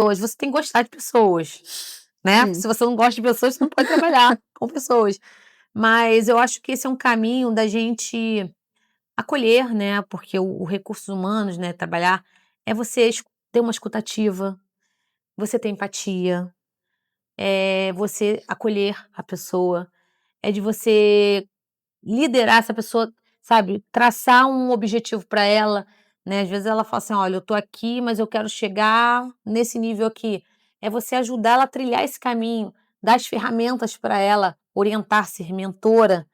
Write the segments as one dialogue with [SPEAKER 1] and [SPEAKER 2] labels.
[SPEAKER 1] Hoje você tem que gostar de pessoas, né? Se você não gosta de pessoas, você não pode trabalhar com pessoas. Mas eu acho que esse é um caminho da gente acolher, né? Porque o recursos humanos, né? Trabalhar é você ter uma escutativa, você ter empatia, é você acolher a pessoa, é de você liderar essa pessoa, sabe, traçar um objetivo para ela, né, às vezes ela fala assim: "Olha, eu tô aqui, mas eu quero chegar nesse nível aqui". É você ajudar ela a trilhar esse caminho, dar as ferramentas para ela orientar, ser mentora.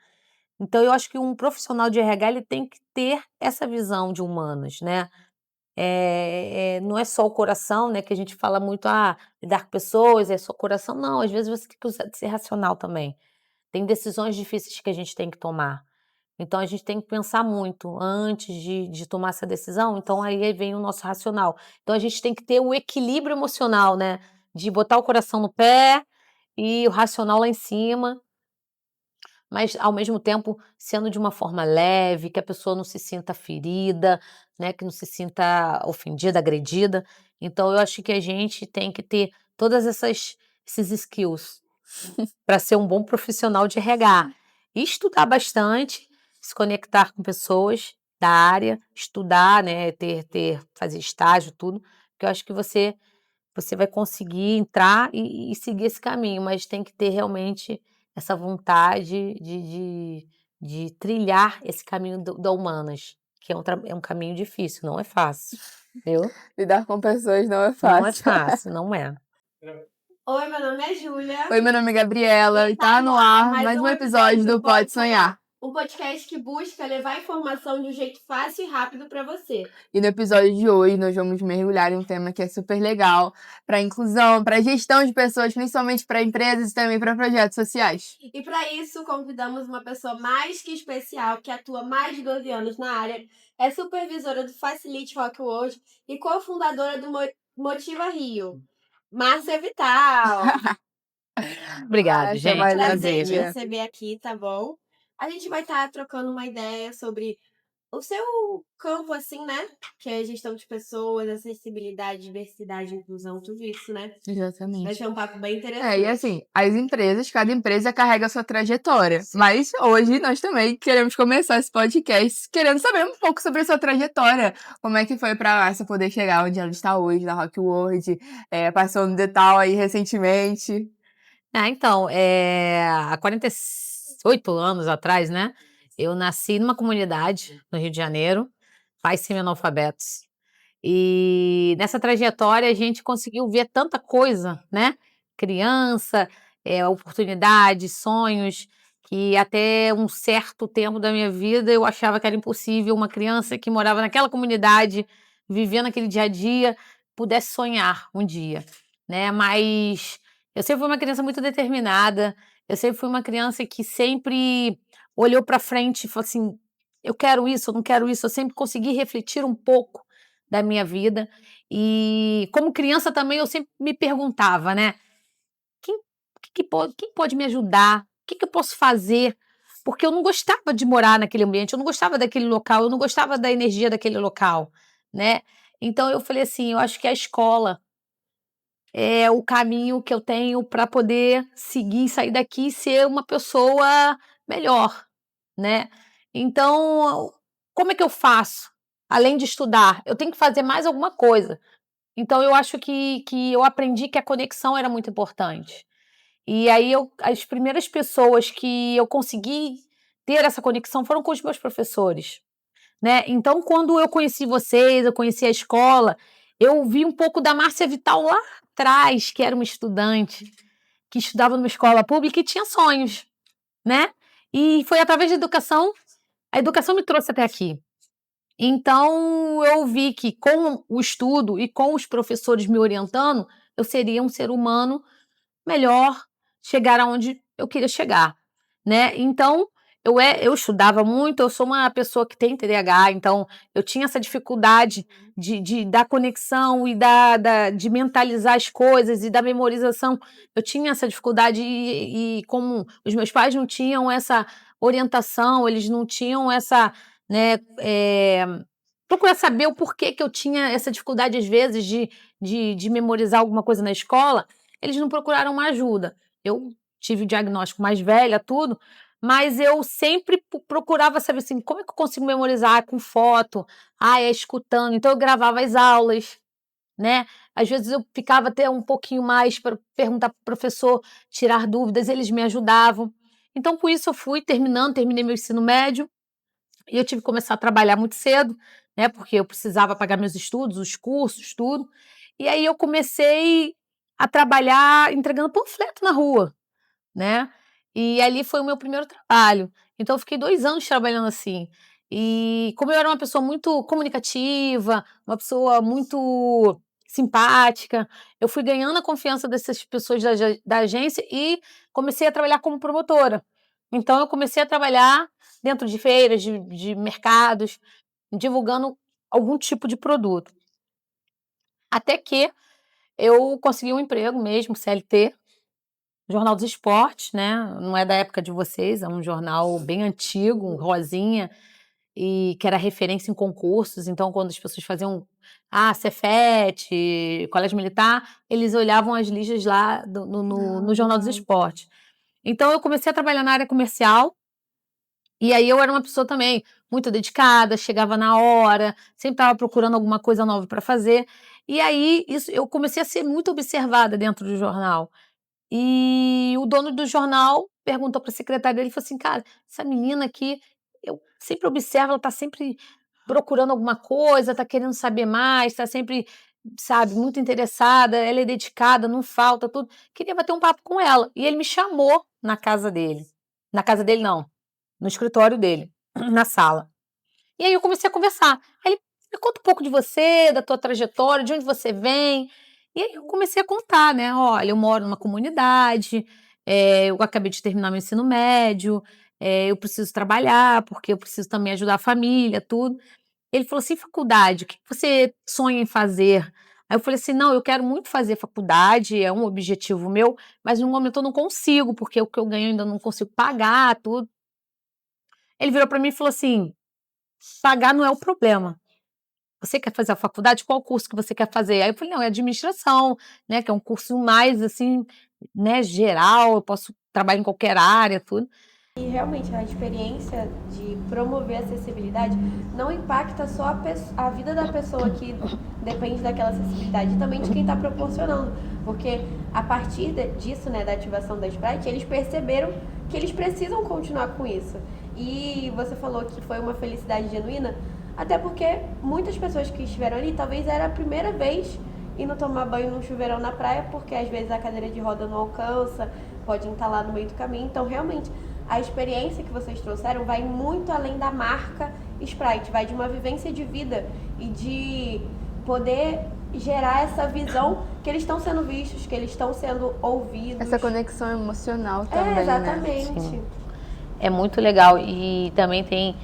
[SPEAKER 1] Então eu acho que um profissional de RH ele tem que ter essa visão de humanos, né. Não é só o coração, né, que a gente fala muito: "Ah, lidar com pessoas é só coração", não, às vezes você tem que usar de ser racional também. Tem decisões difíceis que a gente tem que tomar. Então a gente tem que pensar muito antes de tomar essa decisão, então aí vem o nosso racional. Então a gente tem que ter o equilíbrio emocional, né, de botar o coração no pé e o racional lá em cima, mas ao mesmo tempo sendo de uma forma leve, que a pessoa não se sinta ferida, né, que não se sinta ofendida, agredida. Então eu acho que a gente tem que ter todas esses skills para ser um bom profissional de RH. E estudar bastante, se conectar com pessoas da área, estudar, né, fazer estágio, tudo, porque eu acho que você vai conseguir entrar e seguir esse caminho, mas tem que ter realmente essa vontade de trilhar esse caminho da humanas, que é um caminho difícil, não é fácil, viu?
[SPEAKER 2] Lidar com pessoas não é
[SPEAKER 1] Não é
[SPEAKER 2] fácil.
[SPEAKER 1] fácil, não é.
[SPEAKER 3] Oi, meu nome é Júlia.
[SPEAKER 2] Oi, meu nome é Gabriela e tá no ar mais um episódio do Pode Sonhar.
[SPEAKER 3] Um podcast que busca levar informação de um jeito fácil e rápido para você.
[SPEAKER 2] E no episódio de hoje nós vamos mergulhar em um tema que é super legal para inclusão, para gestão de pessoas, principalmente para empresas e também para projetos sociais.
[SPEAKER 3] E para isso convidamos uma pessoa mais que especial que atua mais de 12 anos na área, é supervisora do Facilite Rock World e cofundadora do Motiva Rio, Márcia Vital.
[SPEAKER 1] Obrigada,
[SPEAKER 2] Essa é
[SPEAKER 1] gente,
[SPEAKER 2] mais
[SPEAKER 3] Prazer te
[SPEAKER 2] prazer.
[SPEAKER 3] receber aqui, tá bom? A gente vai estar trocando uma ideia sobre o seu campo, assim, né? Que é gestão de pessoas, acessibilidade, diversidade, inclusão, tudo isso, né? Vai
[SPEAKER 2] Exatamente.
[SPEAKER 3] ser um papo bem interessante.
[SPEAKER 2] E assim, cada empresa carrega a sua trajetória. Mas hoje nós também queremos começar esse podcast querendo saber um pouco sobre a sua trajetória. Como é que foi pra Márcia poder chegar onde ela está hoje, na Rock World, passou no Detal aí recentemente.
[SPEAKER 1] Então, há 48 anos atrás, né, eu nasci numa comunidade no Rio de Janeiro, pais semi-analfabetos. E nessa trajetória a gente conseguiu ver tanta coisa, né, criança, oportunidades, sonhos, que até um certo tempo da minha vida eu achava que era impossível uma criança que morava naquela comunidade, vivendo aquele dia a dia, pudesse sonhar um dia, né, mas eu sempre fui uma criança muito determinada, eu sempre fui uma criança que sempre olhou para frente e falou assim: "Eu quero isso, eu não quero isso", eu sempre consegui refletir um pouco da minha vida, e como criança também eu sempre me perguntava, né: "Quem quem pode me ajudar? O que eu posso fazer?", porque eu não gostava de morar naquele ambiente, eu não gostava daquele local, eu não gostava da energia daquele local, né. Então eu falei assim: "Eu acho que a escola é o caminho que eu tenho para poder seguir, sair daqui e ser uma pessoa melhor, né. Então, como é que eu faço? Além de estudar, eu tenho que fazer mais alguma coisa. Então eu acho que eu aprendi que a conexão era muito importante. E aí as primeiras pessoas que eu consegui ter essa conexão foram com os meus professores, né. Então quando eu conheci vocês, eu conheci a escola, eu vi um pouco da Márcia Vital lá atrás, que era uma estudante, que estudava numa escola pública e tinha sonhos, né. E foi através da educação, a educação me trouxe até aqui. Então eu vi que com o estudo e com os professores me orientando, eu seria um ser humano melhor, chegar aonde eu queria chegar, né. Então eu estudava muito, eu sou uma pessoa que tem TDAH, então eu tinha essa dificuldade de da conexão e de mentalizar as coisas e da memorização, eu tinha essa dificuldade e como os meus pais não tinham essa orientação, eles não tinham essa, né, procurar saber o porquê que eu tinha essa dificuldade, às vezes, de memorizar alguma coisa na escola, eles não procuraram uma ajuda. Eu tive o diagnóstico mais velha, tudo, mas eu sempre procurava saber assim, como é que eu consigo memorizar com foto, é escutando. Então eu gravava as aulas, né? Às vezes eu ficava até um pouquinho mais para perguntar para o professor, tirar dúvidas, eles me ajudavam. Então, com isso, terminei meu ensino médio, e eu tive que começar a trabalhar muito cedo, né? Porque eu precisava pagar meus estudos, os cursos, tudo. E aí eu comecei a trabalhar entregando panfleto na rua, né? E ali foi o meu primeiro trabalho. Então eu fiquei 2 anos trabalhando assim. E como eu era uma pessoa muito comunicativa, uma pessoa muito simpática, eu fui ganhando a confiança dessas pessoas da agência e comecei a trabalhar como promotora. Então eu comecei a trabalhar dentro de feiras, de mercados, divulgando algum tipo de produto. Até que eu consegui um emprego mesmo, CLT, Jornal dos Esportes, né, não é da época de vocês, é um jornal bem antigo, um rosinha, e que era referência em concursos. Então quando as pessoas faziam, Cefet, Colégio Militar, eles olhavam as listas lá no Jornal dos Esportes. Então eu comecei a trabalhar na área comercial, e aí eu era uma pessoa também muito dedicada, chegava na hora, sempre estava procurando alguma coisa nova para fazer, e aí eu comecei a ser muito observada dentro do jornal. E o dono do jornal perguntou para a secretária dele, falou assim: "Cara, essa menina aqui, eu sempre observo, ela está sempre procurando alguma coisa, está querendo saber mais, está sempre, sabe, muito interessada, ela é dedicada, não falta, tudo. Queria bater um papo com ela". E ele me chamou na casa dele. Na casa dele não, no escritório dele, na sala. E aí eu comecei a conversar. Aí ele: "Me conta um pouco de você, da tua trajetória, de onde você vem". E aí eu comecei a contar, né: "Olha, eu moro numa comunidade, eu acabei de terminar meu ensino médio, eu preciso trabalhar, porque eu preciso também ajudar a família, tudo". Ele falou assim: "Faculdade, o que você sonha em fazer?". Aí eu falei assim: "Não, eu quero muito fazer faculdade, é um objetivo meu, mas no momento eu não consigo, porque o que eu ganho eu ainda não consigo pagar, tudo". Ele virou para mim e falou assim: "Pagar não é o problema. Você quer fazer a faculdade? Qual curso que você quer fazer?". Aí eu falei: "Não, é administração, né, que é um curso mais, assim, né, geral, eu posso trabalhar em qualquer área, tudo".
[SPEAKER 3] E realmente a experiência de promover a acessibilidade não impacta só a vida da pessoa que depende daquela acessibilidade, e também de quem está proporcionando, porque a partir disso, né, da ativação da Sprite, eles perceberam que eles precisam continuar com isso. E você falou que foi uma felicidade genuína, até porque muitas pessoas que estiveram ali, talvez era a primeira vez indo tomar banho num chuveirão na praia, porque às vezes a cadeira de roda não alcança, pode entalar no meio do caminho. Então, realmente, a experiência que vocês trouxeram vai muito além da marca Sprite, vai de uma vivência de vida e de poder gerar essa visão que eles estão sendo vistos, que eles estão sendo ouvidos.
[SPEAKER 2] Essa conexão emocional também,
[SPEAKER 3] exatamente.
[SPEAKER 2] Né?
[SPEAKER 1] Sim. É muito legal. E também tem,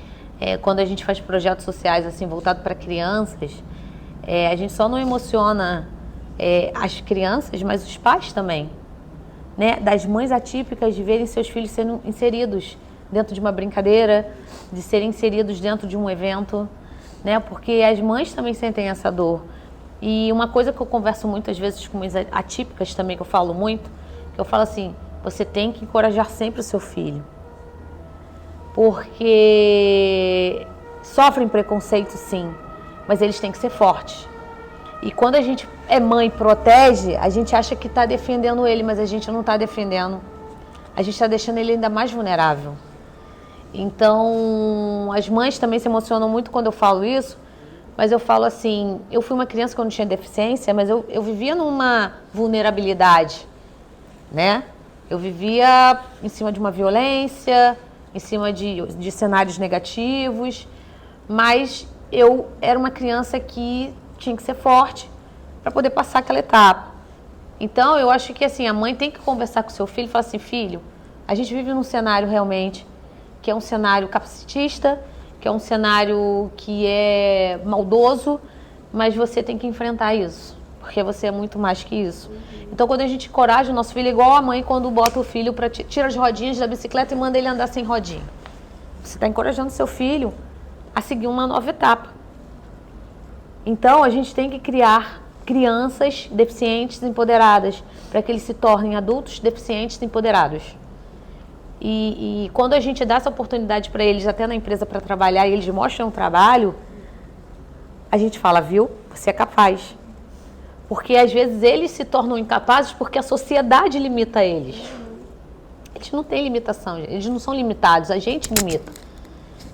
[SPEAKER 1] quando a gente faz projetos sociais assim voltado para crianças, a gente só não emociona as crianças, mas os pais também, né? Das mães atípicas, de verem seus filhos sendo inseridos dentro de uma brincadeira, de serem inseridos dentro de um evento, né? Porque as mães também sentem essa dor. E uma coisa que eu converso muitas vezes com mães atípicas também, que eu falo muito, que eu falo assim: você tem que encorajar sempre o seu filho, porque sofrem preconceito, sim, mas eles têm que ser fortes. E quando a gente é mãe e protege, a gente acha que está defendendo ele, mas a gente não está defendendo. A gente está deixando ele ainda mais vulnerável. Então, as mães também se emocionam muito quando eu falo isso, mas eu falo assim: eu fui uma criança que não tinha deficiência, mas eu vivia numa vulnerabilidade, né? Eu vivia em cima de uma violência, em cima de cenários negativos, mas eu era uma criança que tinha que ser forte para poder passar aquela etapa. Então, eu acho que assim, a mãe tem que conversar com o seu filho e falar assim: filho, a gente vive num cenário realmente que é um cenário capacitista, que é um cenário que é maldoso, mas você tem que enfrentar isso, porque você é muito mais que isso. Então, quando a gente encoraja o nosso filho, é igual a mãe quando bota o filho para tira as rodinhas da bicicleta e manda ele andar sem rodinha. Você está encorajando seu filho a seguir uma nova etapa. Então, a gente tem que criar crianças deficientes empoderadas, para que eles se tornem adultos deficientes empoderados. E quando a gente dá essa oportunidade para eles, até na empresa, para trabalhar, e eles mostram o trabalho, a gente fala, viu, você é capaz. Porque às vezes eles se tornam incapazes porque a sociedade limita eles. Eles não têm limitação, eles não são limitados, a gente limita.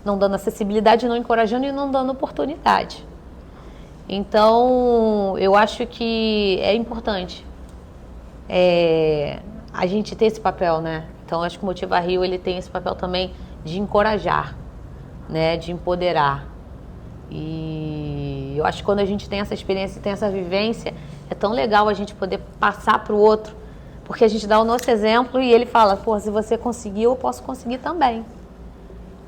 [SPEAKER 1] Não dando acessibilidade, não encorajando e não dando oportunidade. Então, eu acho que é importante a gente ter esse papel, né? Então, acho que o Motiva Rio, ele tem esse papel também de encorajar, né? De empoderar. E eu acho que quando a gente tem essa experiência, tem essa vivência, é tão legal a gente poder passar para o outro, porque a gente dá o nosso exemplo e ele fala, pô, se você conseguiu, eu posso conseguir também.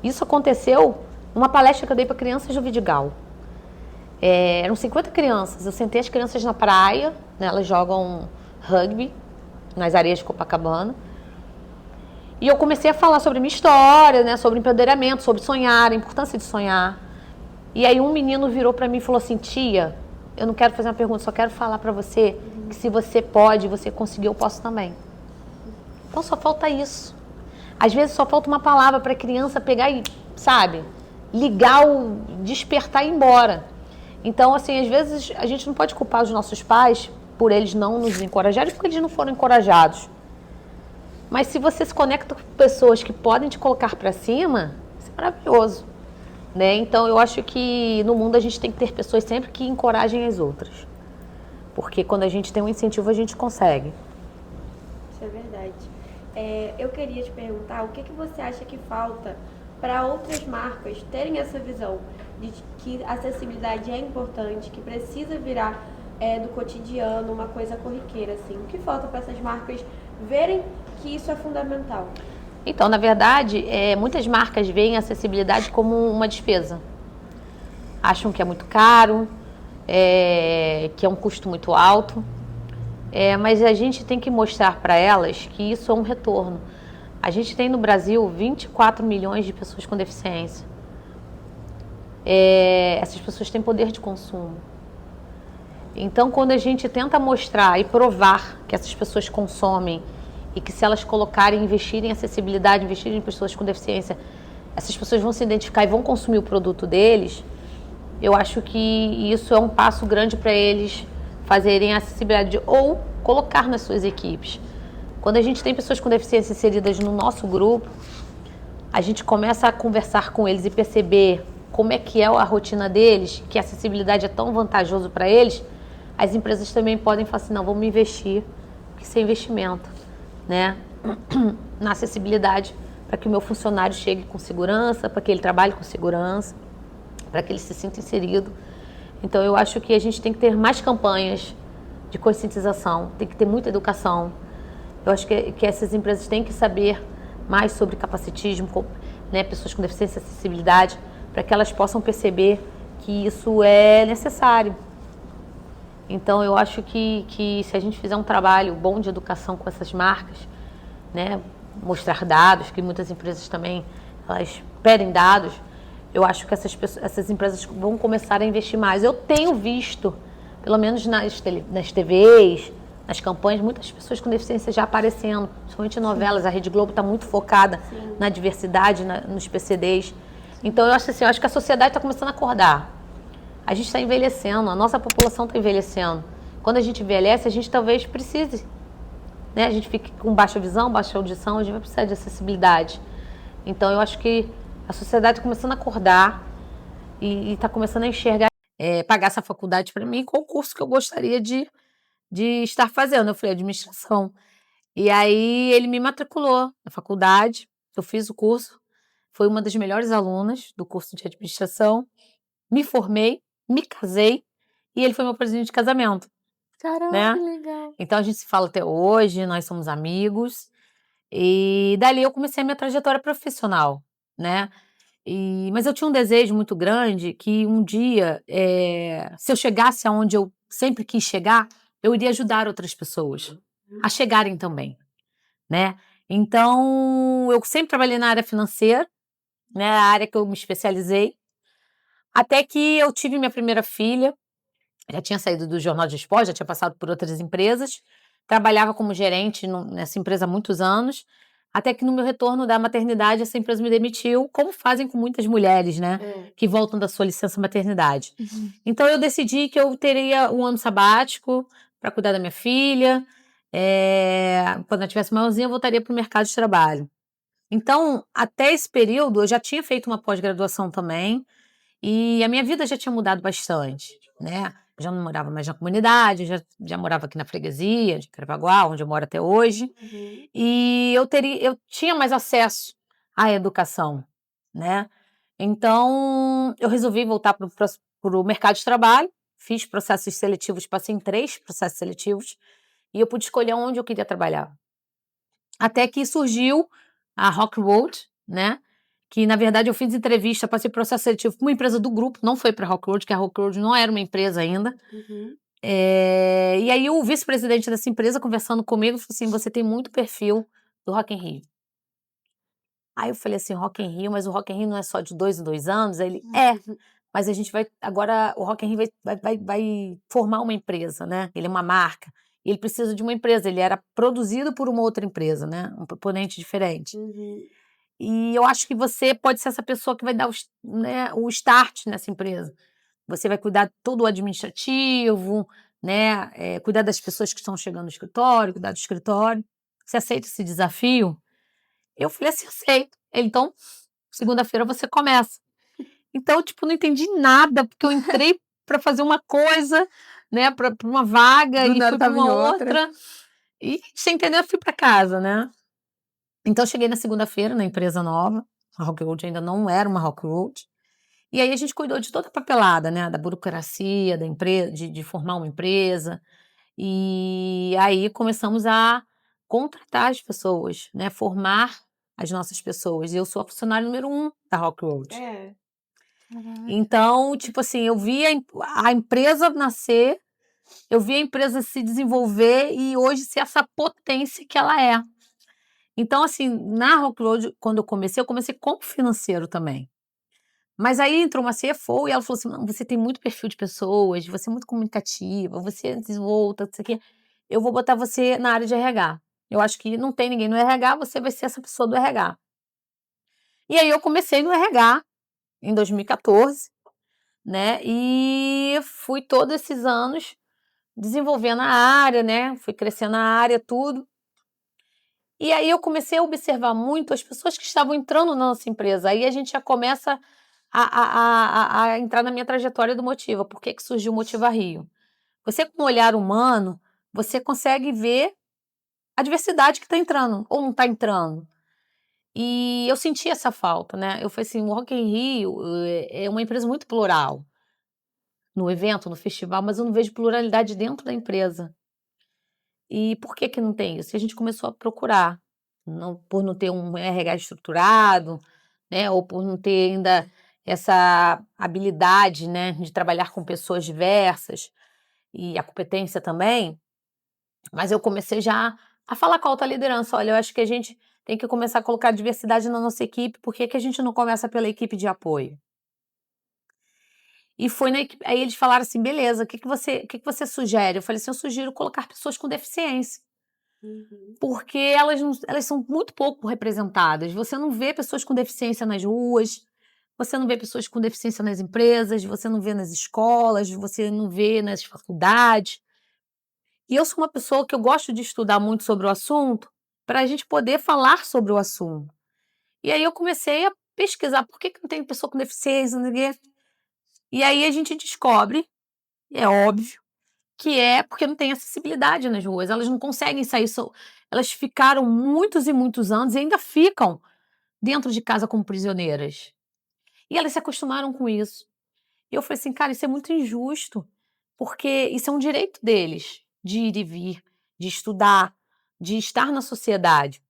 [SPEAKER 1] Isso aconteceu numa palestra que eu dei para crianças do Vidigal. Eram 50 crianças, eu sentei as crianças na praia, né, elas jogam rugby nas areias de Copacabana, e eu comecei a falar sobre a minha história, né, sobre empoderamento, sobre sonhar, a importância de sonhar. E aí um menino virou para mim e falou assim, tia, eu não quero fazer uma pergunta, só quero falar para você que se você pode, você conseguiu, eu posso também. Então só falta isso. Às vezes só falta uma palavra para a criança pegar e, sabe, ligar, despertar e ir embora. Então, assim, às vezes a gente não pode culpar os nossos pais por eles não nos encorajarem, porque eles não foram encorajados. Mas se você se conecta com pessoas que podem te colocar para cima, isso é maravilhoso. Né? Então, eu acho que no mundo a gente tem que ter pessoas sempre que encorajem as outras. Porque quando a gente tem um incentivo, a gente consegue.
[SPEAKER 3] Isso é verdade. Eu queria te perguntar, o que você acha que falta para outras marcas terem essa visão de que a acessibilidade é importante, que precisa virar do cotidiano uma coisa corriqueira, assim. O que falta para essas marcas verem que isso é fundamental?
[SPEAKER 1] Então, na verdade, muitas marcas veem a acessibilidade como uma despesa. Acham que é muito caro, que é um custo muito alto. Mas a gente tem que mostrar para elas que isso é um retorno. A gente tem no Brasil 24 milhões de pessoas com deficiência. Essas pessoas têm poder de consumo. Então, quando a gente tenta mostrar e provar que essas pessoas consomem e que se elas colocarem, investirem em acessibilidade, investirem em pessoas com deficiência, essas pessoas vão se identificar e vão consumir o produto deles, eu acho que isso é um passo grande para eles fazerem a acessibilidade ou colocar nas suas equipes. Quando a gente tem pessoas com deficiência inseridas no nosso grupo, a gente começa a conversar com eles e perceber como é que é a rotina deles, que a acessibilidade é tão vantajoso para eles, as empresas também podem falar assim, não, vamos investir, porque isso é investimento, né? Na acessibilidade, para que o meu funcionário chegue com segurança, para que ele trabalhe com segurança, para que ele se sinta inserido. Então, eu acho que a gente tem que ter mais campanhas de conscientização, tem que ter muita educação. Eu acho que essas empresas têm que saber mais sobre capacitismo, né, pessoas com deficiência e acessibilidade, para que elas possam perceber que isso é necessário. Então, eu acho que se a gente fizer um trabalho bom de educação com essas marcas, né, mostrar dados, que muitas empresas também elas pedem dados, eu acho que essas empresas vão começar a investir mais. Eu tenho visto, pelo menos nas TVs, nas campanhas, muitas pessoas com deficiência já aparecendo, principalmente em novelas. A Rede Globo está muito focada na diversidade, nos PCDs. Então, eu acho assim, eu acho que a sociedade está começando a acordar. A gente está envelhecendo, a nossa população está envelhecendo. Quando a gente envelhece, a gente talvez precise, né? A gente fica com baixa visão, baixa audição, a gente vai precisar de acessibilidade. Então, eu acho que a sociedade está começando a acordar e está começando a enxergar. Pagar essa faculdade para mim, qual o curso que eu gostaria de estar fazendo? Eu falei, administração. E aí, ele me matriculou na faculdade, eu fiz o curso, fui uma das melhores alunas do curso de administração, me formei, me casei e ele foi meu presente de casamento.
[SPEAKER 2] Caramba,
[SPEAKER 1] né?
[SPEAKER 2] que legal.
[SPEAKER 1] Então a gente se fala até hoje, nós somos amigos. E dali eu comecei a minha trajetória profissional, né? Mas eu tinha um desejo muito grande que um dia, se eu chegasse aonde eu sempre quis chegar, eu iria ajudar outras pessoas a chegarem também, né? Então eu sempre trabalhei na área financeira, né? A área que eu me especializei. Até que eu tive minha primeira filha, Já tinha saído do Jornal de Esporte, já tinha passado por outras empresas, trabalhava como gerente nessa empresa há muitos anos, até que no meu retorno da maternidade essa empresa me demitiu, como fazem com muitas mulheres, né, que voltam da sua licença maternidade. Então eu decidi que eu teria um ano sabático para cuidar da minha filha, quando ela tivesse maiorzinha eu voltaria para o mercado de trabalho. Então, até esse período eu já tinha feito uma pós-graduação também, e a minha vida já tinha mudado bastante, né. Já não morava mais na comunidade, já morava aqui na freguesia de Carapicuíba, onde eu moro até hoje, e eu tinha mais acesso à educação, né. Então, eu resolvi voltar para o mercado de trabalho, fiz processos seletivos, passei em 3 processos seletivos, e eu pude escolher onde eu queria trabalhar. Até que surgiu a Rock Road, né, que na verdade eu fiz entrevista, passei processo seletivo para uma empresa do grupo, não foi para a Rock Road, que a Rock Road não era uma empresa ainda. E aí o vice-presidente dessa empresa conversando comigo, falou assim: "Você tem muito perfil do Rock in Rio". Aí eu falei assim: "Rock in Rio, mas o Rock in Rio não é só de 2 em 2 anos?" Aí ele: "É, mas a gente vai agora o Rock in Rio vai formar uma empresa, né, ele é uma marca, e ele precisa de uma empresa", ele era produzido por uma outra empresa, né, um componente diferente. E eu acho que você pode ser essa pessoa que vai dar o start nessa empresa. Você vai cuidar de todo o administrativo, né, cuidar das pessoas que estão chegando no escritório, cuidar do escritório. Você aceita esse desafio? Eu falei assim: "Aceito". Ele: "Então, segunda-feira você começa". Então, tipo, não entendi nada, porque eu entrei para fazer uma coisa, né, para uma vaga
[SPEAKER 2] Do
[SPEAKER 1] e
[SPEAKER 2] nada
[SPEAKER 1] fui para
[SPEAKER 2] estava
[SPEAKER 1] uma
[SPEAKER 2] em outra.
[SPEAKER 1] outra, e sem entender eu fui para casa, né. Então eu cheguei na segunda-feira na empresa nova, a Rock Road ainda não era uma Rock Road, e aí a gente cuidou de toda a papelada, né, da burocracia da empresa, de formar uma empresa, e aí começamos a contratar as pessoas, né, formar as nossas pessoas, e eu sou a funcionária número 1 da Rock Road.
[SPEAKER 2] Caraca.
[SPEAKER 1] Então, tipo assim, eu vi a empresa nascer, eu vi a empresa se desenvolver e hoje ser essa potência que ela é. Então, assim, na Rockload, quando eu comecei como financeiro também. Mas aí entrou uma CFO e ela falou assim: "Não, você tem muito perfil de pessoas, você é muito comunicativa, você desenvolta, não sei o quê. Eu vou botar você na área de RH. Eu acho que não tem ninguém no RH, você vai ser essa pessoa do RH". E aí eu comecei no RH em 2014, né, e fui todos esses anos desenvolvendo a área, né, fui crescendo a área, tudo. E aí eu comecei a observar muito as pessoas que estavam entrando na nossa empresa, aí a gente já começa a entrar na minha trajetória do Motiva, por que que surgiu o Motiva Rio. Você com um olhar humano, você consegue ver a diversidade que está entrando ou não está entrando. E eu senti essa falta, né, eu falei assim: "O Rock in Rio, é uma empresa muito plural, no evento, no festival, mas eu não vejo pluralidade dentro da empresa". E por que que não tem isso? E a gente começou a procurar, por não ter um RH estruturado, né, ou por não ter ainda essa habilidade, né, de trabalhar com pessoas diversas, e a competência também, mas eu comecei já a falar com a alta liderança: "Olha, eu acho que a gente tem que começar a colocar diversidade na nossa equipe, por que que a gente não começa pela equipe de apoio?". E foi na equipe aí eles falaram assim: "Beleza, o que que você sugere?". Eu falei assim: "Eu sugiro colocar pessoas com deficiência". Porque elas são muito pouco representadas, você não vê pessoas com deficiência nas ruas, você não vê pessoas com deficiência nas empresas, você não vê nas escolas, você não vê nas faculdades. E eu sou uma pessoa que eu gosto de estudar muito sobre o assunto, para a gente poder falar sobre o assunto. E aí eu comecei a pesquisar por que que não tem pessoa com deficiência, não sei o quê. E aí a gente descobre, é óbvio, que é porque não tem acessibilidade nas ruas, elas não conseguem sair, elas ficaram muitos e muitos anos e ainda ficam dentro de casa como prisioneiras. E elas se acostumaram com isso. E eu falei assim: "Cara, isso é muito injusto, porque isso é um direito deles, de ir e vir, de estudar, de estar na sociedade".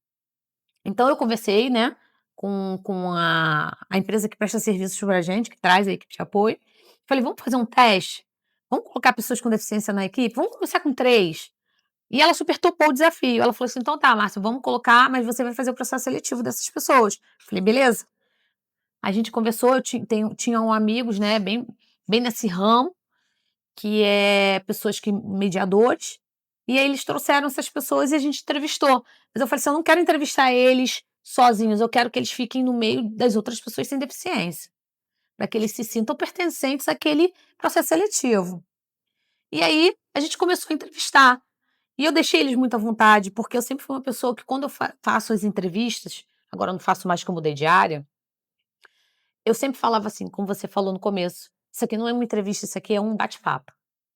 [SPEAKER 1] Então eu conversei, né, com a empresa que presta serviços pra gente, que traz a equipe de apoio, falei: "Vamos fazer um teste? Vamos colocar pessoas com deficiência na equipe? Vamos começar com 3". E ela super topou o desafio. Ela falou assim: "Então tá, Márcia, vamos colocar, mas você vai fazer o processo seletivo dessas pessoas". Falei: "Beleza". A gente conversou, eu tinha amigos, né, bem nesse ramo, que é pessoas mediadores, e aí eles trouxeram essas pessoas e a gente entrevistou. Mas eu falei assim, eu não quero entrevistar eles sozinhos, eu quero que eles fiquem no meio das outras pessoas sem deficiência, para que eles se sintam pertencentes àquele processo seletivo. E aí a gente começou a entrevistar. E eu deixei eles muito à vontade, porque eu sempre fui uma pessoa que quando eu faço as entrevistas, agora eu não faço mais que eu mudei de área, eu sempre falava assim, como você falou no começo, isso aqui não é uma entrevista, isso aqui é um bate-papo.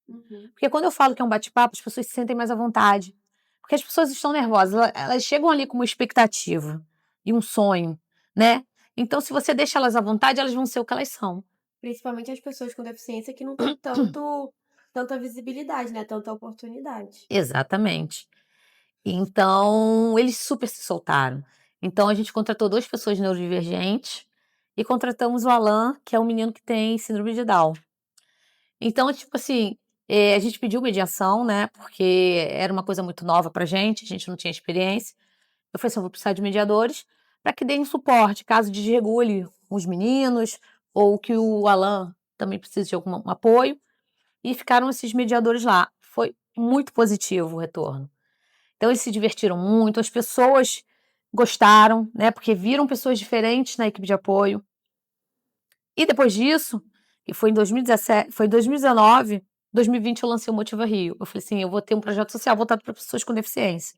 [SPEAKER 3] Uhum.
[SPEAKER 1] Porque quando eu falo que é um bate-papo, as pessoas se sentem mais à vontade. Porque as pessoas estão nervosas, elas chegam ali com uma expectativa e um sonho, né? Então, se você deixa elas à vontade, elas vão ser o que elas são.
[SPEAKER 3] Principalmente as pessoas com deficiência que não têm tanta visibilidade, né? Tanta oportunidade.
[SPEAKER 1] Exatamente. Então, eles super se soltaram. Então, a gente contratou 2 pessoas neurodivergentes e contratamos o Alan, que é um menino que tem síndrome de Down. Então, tipo assim, a gente pediu mediação, né, porque era uma coisa muito nova pra gente, a gente não tinha experiência. Eu falei assim: "Eu vou precisar de mediadores para que deem suporte, caso desregule os meninos ou que o Alan também precise de algum apoio", e ficaram esses mediadores lá. Foi muito positivo o retorno. Então eles se divertiram muito, as pessoas gostaram, né, porque viram pessoas diferentes na equipe de apoio. E depois disso, que foi em 2017, foi em 2019, 2020 eu lancei o Motiva Rio. Eu falei assim: "Eu vou ter um projeto social voltado para pessoas com deficiência",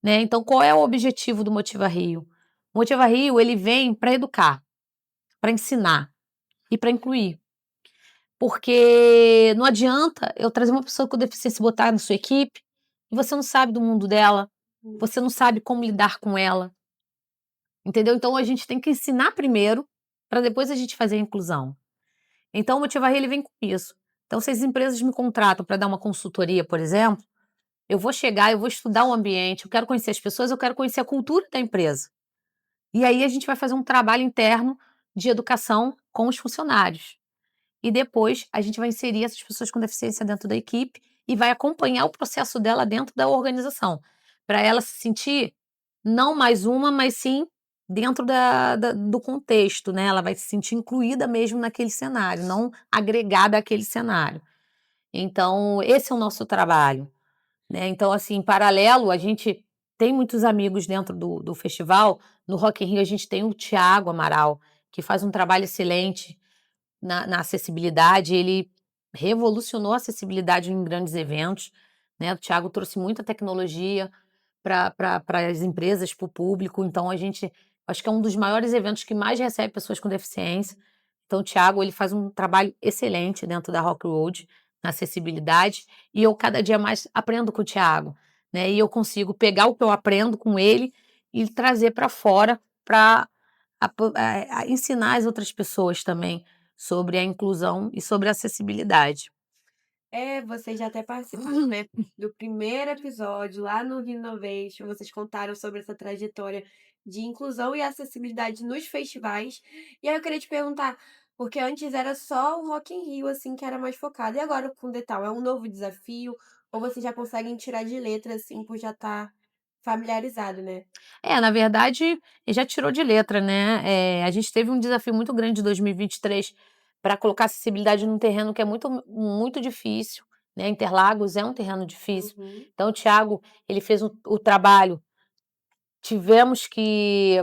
[SPEAKER 1] né. Então qual é o objetivo do Motiva Rio? O Motiva Rio, ele vem para educar, para ensinar e para incluir. Porque não adianta eu trazer uma pessoa com deficiência e botar na sua equipe, e você não sabe do mundo dela, você não sabe como lidar com ela, entendeu? Então a gente tem que ensinar primeiro, para depois a gente fazer a inclusão. Então o Motiva Rio ele vem com isso. Então se as empresas me contratam para dar uma consultoria, por exemplo, eu vou chegar, eu vou estudar o ambiente, eu quero conhecer as pessoas, eu quero conhecer a cultura da empresa. E aí a gente vai fazer um trabalho interno de educação com os funcionários. E depois a gente vai inserir essas pessoas com deficiência dentro da equipe e vai acompanhar o processo dela dentro da organização, para ela se sentir não mais uma, mas sim dentro do contexto, né? Ela vai se sentir incluída mesmo naquele cenário, não agregada àquele cenário. Então, esse é o nosso trabalho, né? Então, assim, em paralelo, a gente tem muitos amigos dentro do festival. No Rock in Rio, a gente tem o Thiago Amaral, que faz um trabalho excelente na acessibilidade. Ele revolucionou a acessibilidade em grandes eventos, né, o Thiago trouxe muita tecnologia para as empresas, para o público, então a gente acho que é um dos maiores eventos que mais recebe pessoas com deficiência. Então o Thiago, ele faz um trabalho excelente dentro da Rock Road, na acessibilidade, e eu cada dia mais aprendo com o Thiago, né, e eu consigo pegar o que eu aprendo com ele e trazer para fora para ensinar as outras pessoas também sobre a inclusão e sobre a acessibilidade.
[SPEAKER 3] É, vocês já até participaram, né, do primeiro episódio lá no Renovation, vocês contaram sobre essa trajetória de inclusão e acessibilidade nos festivais. E aí eu queria te perguntar, porque antes era só o Rock in Rio, assim, que era mais focado, e agora com o Detal, é um novo desafio? Ou vocês já conseguem tirar de letra, assim, por já estar familiarizado, né?
[SPEAKER 1] Na verdade, ele já tirou de letra, né, a gente teve um desafio muito grande em 2023 para colocar acessibilidade num terreno que é muito difícil, né, Interlagos é um terreno difícil,
[SPEAKER 3] Uhum.
[SPEAKER 1] então o Thiago, ele fez o trabalho. Tivemos que,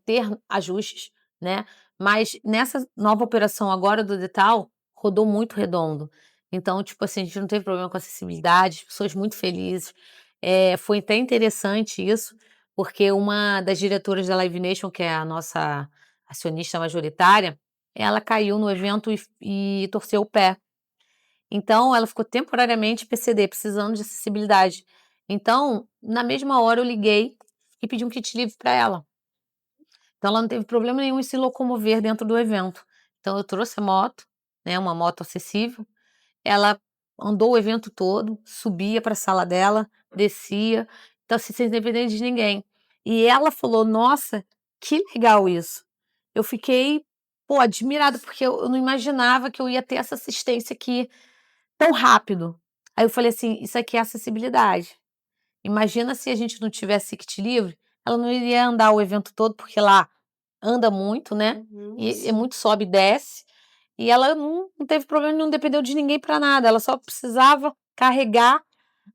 [SPEAKER 1] ter ajustes, né, mas nessa nova operação agora do Detal, rodou muito redondo. Então, tipo assim, a gente não teve problema com acessibilidade, as pessoas muito felizes. Foi até interessante isso, porque uma das diretoras da Live Nation, que é a nossa acionista majoritária, ela caiu no evento e torceu o pé. Então ela ficou temporariamente PCD, precisando de acessibilidade. Então, na mesma hora eu liguei e pedi um kit livre para ela. Então ela não teve problema nenhum em se locomover dentro do evento. Então eu trouxe a moto, né, uma moto acessível, ela andou o evento todo, subia para a sala dela, descia, então assim, sem depender de ninguém. E ela falou: "Nossa, que legal isso". Eu fiquei, pô, admirada, porque eu não imaginava que eu ia ter essa assistência aqui tão rápido. Aí eu falei assim: "Isso aqui é acessibilidade". Imagina se a gente não tivesse kit livre, ela não iria andar o evento todo, porque lá anda muito, né,
[SPEAKER 3] Uhum.
[SPEAKER 1] e é muito sobe e desce, e ela não teve problema, não dependeu de ninguém para nada, ela só precisava carregar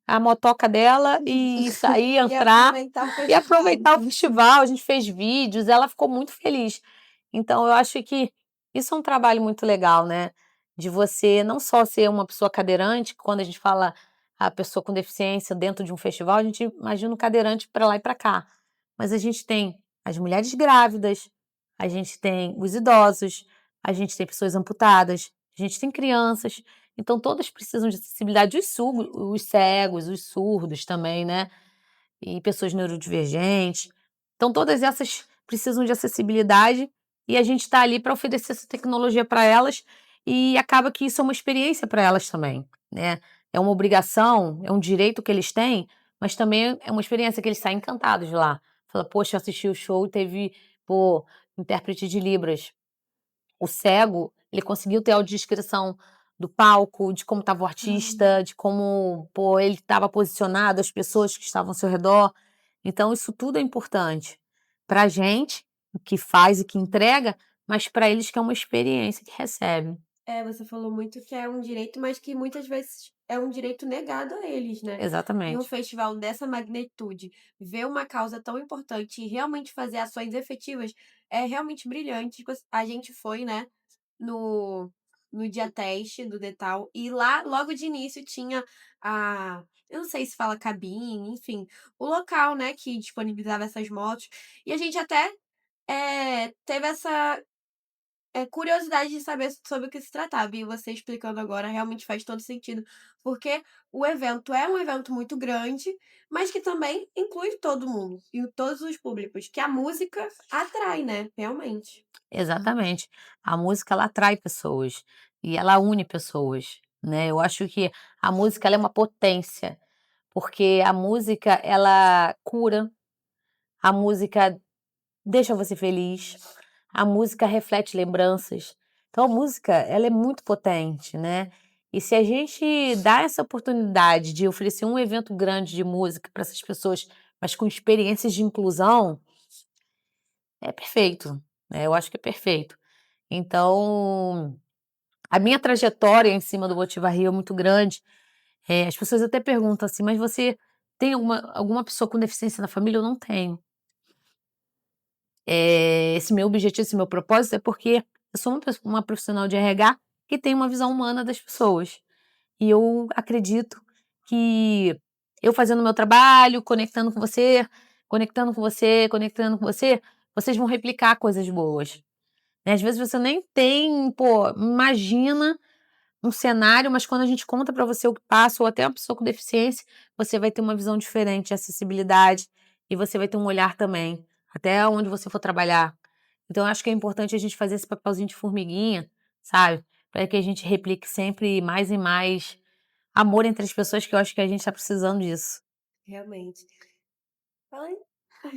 [SPEAKER 1] a motoca dela e sair,
[SPEAKER 3] E
[SPEAKER 1] entrar
[SPEAKER 3] aproveitar o
[SPEAKER 1] e
[SPEAKER 3] festival.
[SPEAKER 1] aproveitar o festival. A gente fez vídeos, ela ficou muito feliz. Então eu acho que isso é um trabalho muito legal, né, de você não só ser uma pessoa cadeirante, quando a gente fala a pessoa com deficiência dentro de um festival, a gente imagina um cadeirante para lá e para cá, mas a gente tem as mulheres grávidas, a gente tem os idosos, a gente tem pessoas amputadas, a gente tem crianças, então todas precisam de acessibilidade, os cegos, os surdos também, né, e pessoas neurodivergentes. Então todas essas precisam de acessibilidade e a gente está ali para oferecer essa tecnologia para elas e acaba que isso é uma experiência para elas também, né. É uma obrigação, é um direito que eles têm, mas também é uma experiência que eles saem encantados de lá. Fala: "Poxa, eu assisti o show e teve, pô, intérprete de libras". O cego, ele conseguiu ter audiodescrição do palco, de como estava o artista, de como, pô, ele estava posicionado, as pessoas que estavam ao seu redor. Então isso tudo é importante pra gente, que faz e que entrega, mas para eles que é uma experiência que recebe.
[SPEAKER 3] Você falou muito que é um direito, mas que muitas vezes é um direito negado a eles, né. E um
[SPEAKER 1] Exatamente.
[SPEAKER 3] festival dessa magnitude, ver uma causa tão importante e realmente fazer ações efetivas, é realmente brilhante. Tipo a gente foi, né, no dia teste do Detal, e lá logo de início tinha eu não sei se fala cabine, enfim, o local, né, que disponibilizava essas motos, e a gente até, teve essa curiosidade de saber sobre o que se tratava, e você explicando agora realmente faz todo sentido, porque o evento é um evento muito grande, mas que também inclui todo mundo, e todos os públicos, que a música atrai, né, realmente.
[SPEAKER 1] Exatamente. A música ela atrai pessoas e ela une pessoas, né. Eu acho que a música ela é uma potência, porque a música ela cura, a música deixa você feliz, a música reflete lembranças. Então a música, ela é muito potente, né. E se a gente dá essa oportunidade de oferecer um evento grande de música para essas pessoas, mas com experiências de inclusão, é perfeito, né, eu acho que é perfeito. Então, a minha trajetória em cima do Motiva Rio é muito grande. As pessoas até perguntam assim: "Mas você tem alguma pessoa com deficiência na família?" Eu não tenho. Esse meu objetivo, esse meu propósito é porque eu sou uma profissional de RH que tem uma visão humana das pessoas. E eu acredito que eu fazendo o meu trabalho, conectando com você, conectando com você, conectando com você, vocês vão replicar coisas boas, né. Às vezes você nem tem, pô, imagina um cenário, mas quando a gente conta para você o que passa, ou até uma pessoa com deficiência, você vai ter uma visão diferente de acessibilidade e você vai ter um olhar também, até onde você for trabalhar. Então eu acho que é importante a gente fazer esse papelzinho de formiguinha, sabe, para que a gente replique sempre mais e mais amor entre as pessoas, que eu acho que a gente está precisando disso.
[SPEAKER 3] Realmente. Fala aí.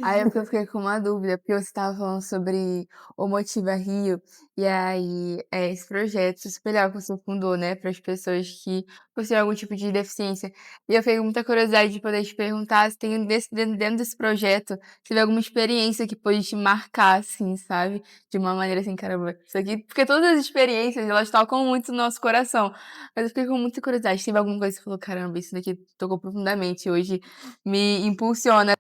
[SPEAKER 2] Aí é porque eu fiquei com uma dúvida, porque você estava falando sobre o Motiva Rio, e aí é esse projeto super legal que você fundou, né, para as pessoas que possuem algum tipo de deficiência. E eu fiquei com muita curiosidade de poder te perguntar se tem dentro desse projeto, se teve alguma experiência que pôde te marcar, assim, sabe? De uma maneira assim, caramba, isso aqui. Porque todas as experiências, elas tocam muito no nosso coração. Mas eu fiquei com muita curiosidade. Se teve alguma coisa que você falou, caramba, isso daqui tocou profundamente, hoje me impulsiona.